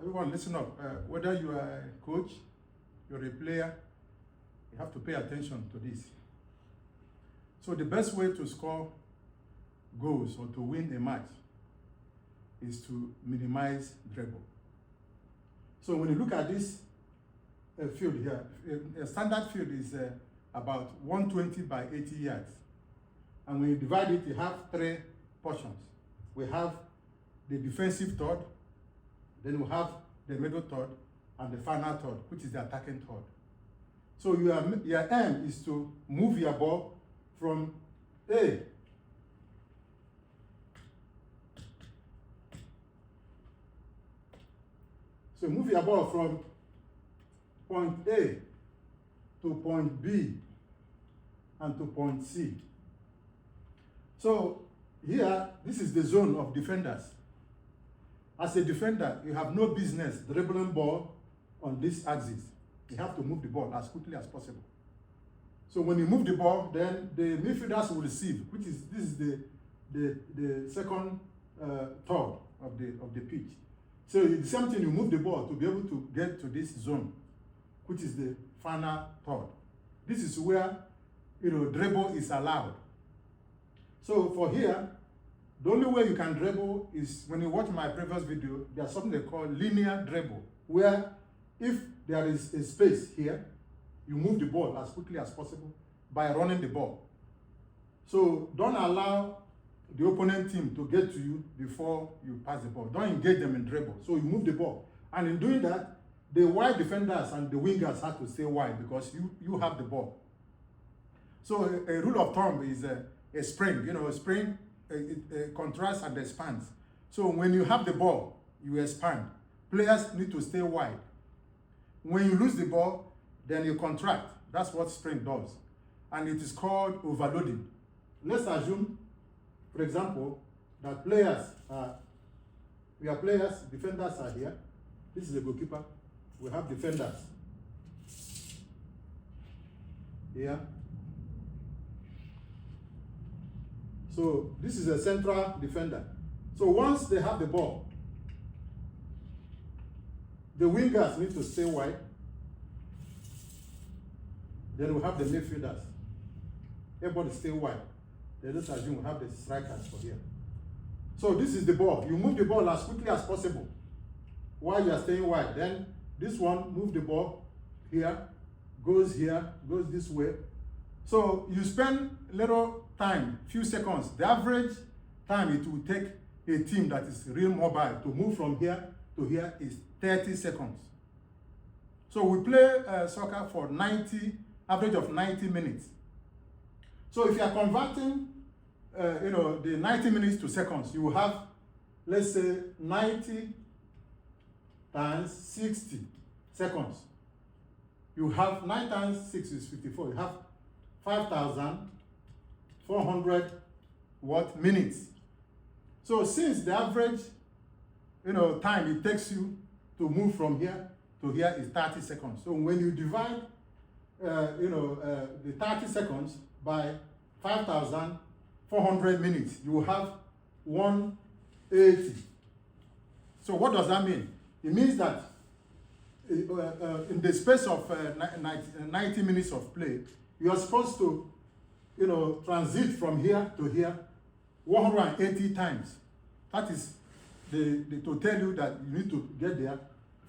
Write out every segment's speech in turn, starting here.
everyone listen up. Whether you are a coach, you're a player, you have to pay attention to this. So the best way to score goals or to win a match is to minimize dribble. So when you look at this field here, a standard field is about 120 by 80 yards. And when you divide it, you have 3 portions. We have the defensive third, then we have the middle third, and the final third, which is the attacking third. So your aim is to move your ball from A So move your ball from point A to point B and to point C. So here, this is the zone of defenders. As a defender, you have no business dribbling ball on this axis. You have to move the ball as quickly as possible. So when you move the ball, then the midfielders will receive, which is this is the second third of the pitch. So the same thing, you move the ball to be able to get to this zone, which is the final third. This is where dribble is allowed. So for here, the only way you can dribble is when you watch my previous video, there's something they call linear dribble, where if there is a space here, you move the ball as quickly as possible by running the ball. So don't allow the opponent team to get to you before you pass the ball. Don't engage them in dribble. So you move the ball. And in doing that, the wide defenders and the wingers have to stay wide because you have the ball. So a rule of thumb is a spring. A spring it contracts and expands. So when you have the ball, you expand. Players need to stay wide. When you lose the ball, then you contract. That's what spring does. And it is called overloading. Let's assume, for example, that defenders are here. This is the goalkeeper. We have defenders here. So this is a central defender. So once they have the ball, the wingers need to stay wide. Then we have the midfielders. Everybody stay wide. Then let's assume we have the strikers for here. So this is the ball. You move the ball as quickly as possible while you are staying wide. Then this one, move the ball here, goes this way. So you spend little time, few seconds. The average time it will take a team that is real mobile to move from here to here is 30 seconds. So we play soccer for average of 90 minutes. So if you are converting, the 90 minutes to seconds, you will have, let's say, 90 times 60 seconds. You have 9 times 6 is 54. You have 5,400 minutes. So since the average, time it takes you to move from here to here is 30 seconds. So when you divide, the 30 seconds by 5,400 minutes, you will have 180. So what does that mean? It means that in the space of 90 minutes of play, you are supposed to, transit from here to here 180 times. That is to tell you that you need to get there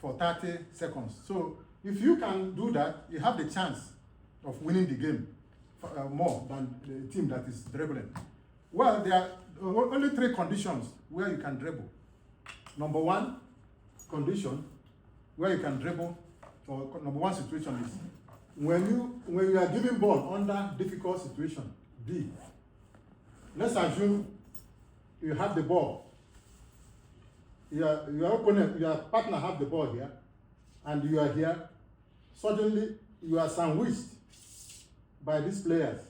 for 30 seconds. So if you can do that, you have the chance of winning the game more than the team that is dribbling. Well, there are only 3 conditions where you can dribble. Number 1 condition where you can dribble, or number 1 situation is when you are giving ball under difficult situation, D. Let's assume you have the ball. Your opponent, your partner have the ball here, and you are here. Suddenly, you are sandwiched by these players,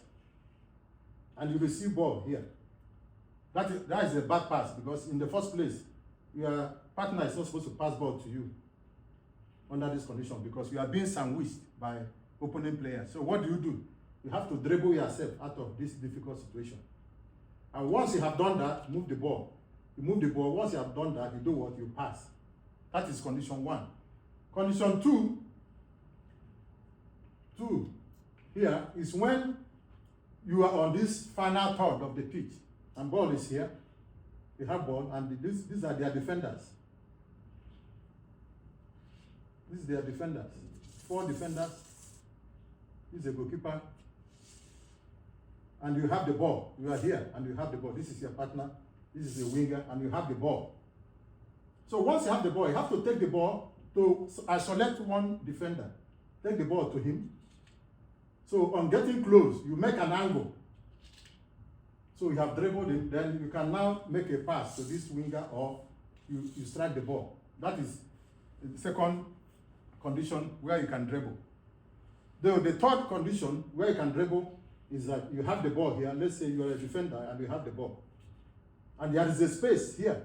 and you receive ball here. That is a bad pass, because in the first place, your partner is not supposed to pass ball to you under this condition, because you are being sandwiched by opponent players. So what do? You have to dribble yourself out of this difficult situation. And once you have done that, move the ball. You move the ball. Once you have done that, you do what? You pass. That is condition 1. Condition 2 here is when you are on this final third of the pitch and ball is here. They have ball and these are their defenders. These are their defenders. 4 defenders. This is a goalkeeper. And you have the ball. You are here and you have the ball. This is your partner. This is the winger and you have the ball. So once you have the ball, you have to take the ball to isolate one defender. Take the ball to him. So on getting close, you make an angle. So you have dribbled him, then you can now make a pass to this winger or you strike the ball. That is the second condition where you can dribble. The third condition where you can dribble is that you have the ball here. Let's say you are a defender and you have the ball. And there is a space here.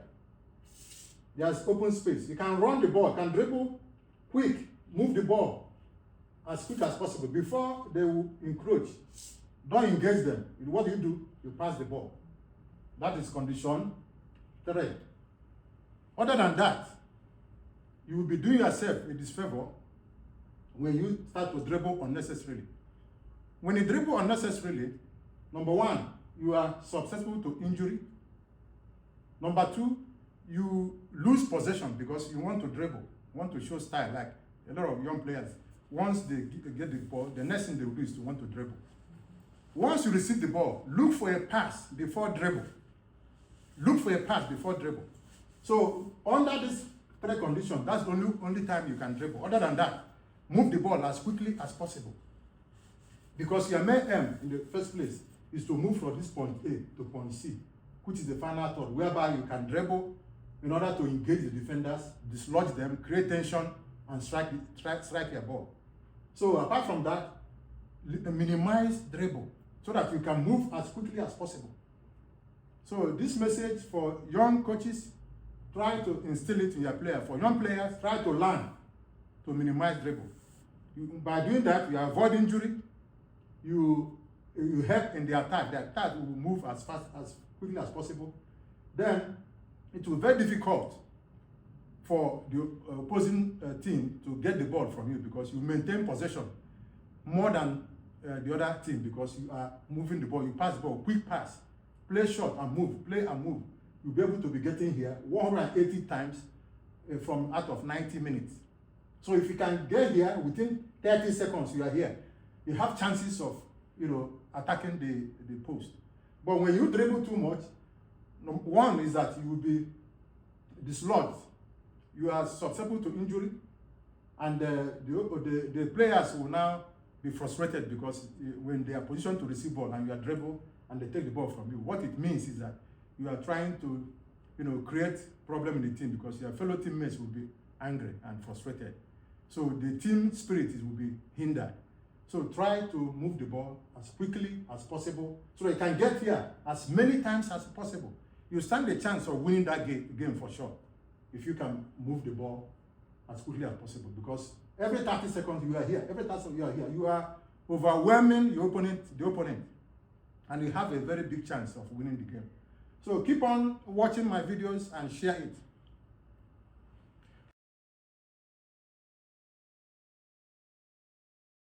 There's open space. You can run the ball, you can dribble quick, move the ball as quick as possible before they will encroach. Don't engage them. What do? You pass the ball. That is condition 3. Other than that, you will be doing yourself a disfavor when you start to dribble unnecessarily. When you dribble unnecessarily, number 1, you are susceptible to injury. Number 2, you lose possession because you want to dribble, you want to show style. Like a lot of young players, once they get the ball, the next thing they will do is to want to dribble. Once you receive the ball, look for a pass before dribble. Look for a pass before dribble. So under this 3 conditions, that's the only time you can dribble. Other than that, move the ball as quickly as possible. Because your main aim in the first place is to move from this point A to point C, which is the final third, whereby you can dribble in order to engage the defenders, dislodge them, create tension, and strike your ball. So apart from that, minimize dribble so that you can move as quickly as possible. So this message for young coaches, try to instill it in your player. For young players, try to learn to minimize dribble. By doing that, you avoid injury, you help in the attack. The attack will move as fast, as quickly as possible. Then it will be very difficult for the opposing team to get the ball from you because you maintain possession more than the other team because you are moving the ball. You pass the ball, quick pass, play short and move, play and move. You'll be able to be getting here 180 times from out of 90 minutes. So if you can get here within 30 seconds, you are here. You have chances of, attacking the post. But when you dribble too much, one is that you will be dislodged. You are susceptible to injury, and the players will now be frustrated because when they are positioned to receive ball and you are dribble and they take the ball from you, what it means is that you are trying to, create problem in the team because your fellow teammates will be angry and frustrated. So the team spirit will be hindered. So try to move the ball as quickly as possible so that you can get here as many times as possible. You stand a chance of winning that game for sure if you can move the ball as quickly as possible, because every 30 seconds you are here, every 30 seconds you are here, you are overwhelming the opponent, and you have a very big chance of winning the game. So keep on watching my videos and share it.